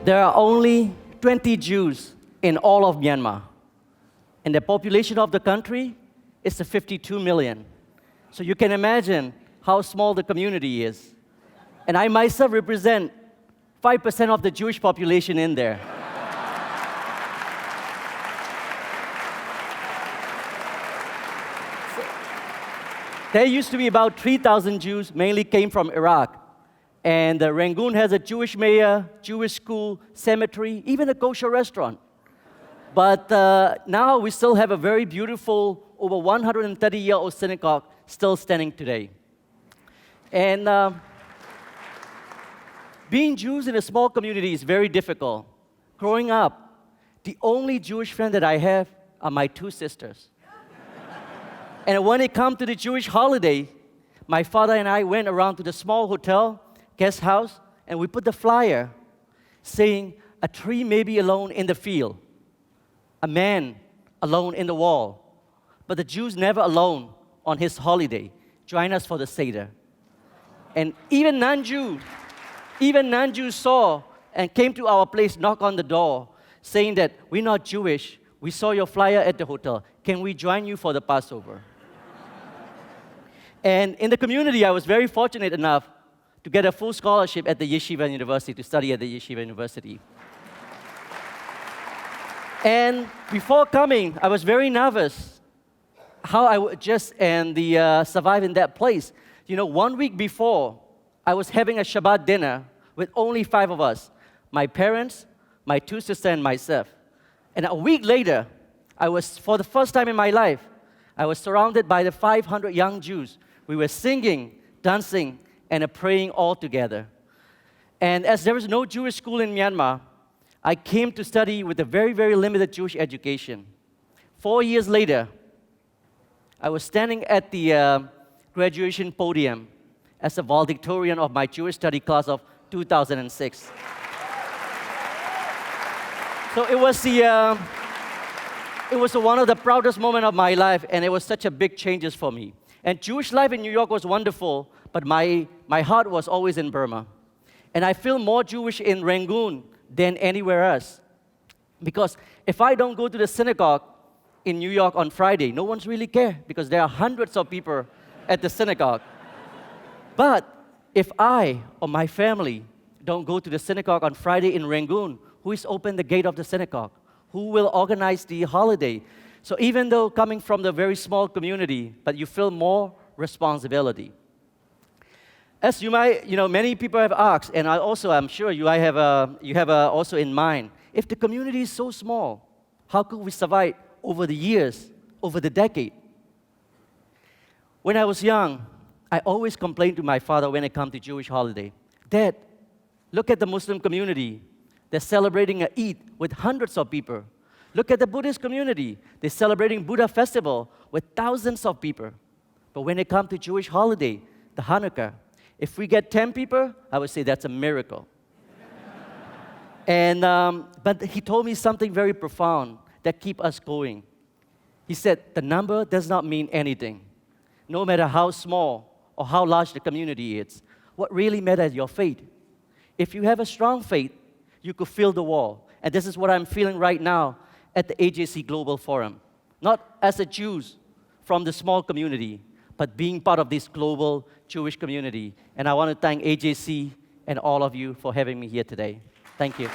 There are only 20 Jews in all of Myanmar. And the population of the country is 52 million. So you can imagine how small the community is. And I myself represent 5% of the Jewish population in there. There used to be about 3,000 Jews, mainly came from Iraq. And Rangoon has a Jewish mayor, Jewish school, cemetery, even a kosher restaurant. But now we still have a very beautiful, over 130-year-old synagogue still standing today. And being Jews in a small community is very difficult. Growing up, the only Jewish friend that I have are my two sisters. And when it comes to the Jewish holiday, my father and I went around to the small hotel, guest house, and we put the flyer saying, a tree may be alone in the field, a man alone in the wall, but the Jews never alone on his holiday. Join us for the Seder. And even non-Jews saw and came to our place, knock on the door, saying that we're not Jewish. We saw your flyer at the hotel. Can we join you for the Passover? And in the community, I was very fortunate enough to get a full scholarship at the Yeshiva University, to study at the Yeshiva University. And before coming, I was very nervous how I would just survive in that place. You know, 1 week before, I was having a Shabbat dinner with only 5 of us, my parents, my 2 sisters, and myself. And a week later, for the first time in my life, I was surrounded by the 500 young Jews. We were singing, dancing, and praying all together. And as there was no Jewish school in Myanmar, I came to study with a very, very limited Jewish education. 4 years later, I was standing at the graduation podium as a valedictorian of my Jewish study class of 2006. So it was one of the proudest moments of my life, and it was such a big changes for me. And Jewish life in New York was wonderful, but my heart was always in Burma. And I feel more Jewish in Rangoon than anywhere else. Because if I don't go to the synagogue in New York on Friday, no one's really care, because there are hundreds of people at the synagogue. But if I or my family don't go to the synagogue on Friday in Rangoon, who is open the gate of the synagogue? Who will organize the holiday? So even though coming from the very small community, but you feel more responsibility. As you might, many people have asked, and I'm sure you have also in mind, if the community is so small, how could we survive over the years, over the decade? When I was young, I always complained to my father when it comes to Jewish holiday. Dad, look at the Muslim community. They're celebrating an Eid with hundreds of people. Look at the Buddhist community. They're celebrating Buddha festival with thousands of people. But when it comes to Jewish holiday, the Hanukkah, if we get 10 people, I would say that's a miracle. But he told me something very profound that keeps us going. He said, the number does not mean anything. No matter how small or how large the community is, what really matters is your faith. If you have a strong faith, you could fill the wall. And this is what I'm feeling right now at the AJC Global Forum. Not as a Jew from the small community, but being part of this global Jewish community. And I want to thank AJC and all of you for having me here today. Thank you.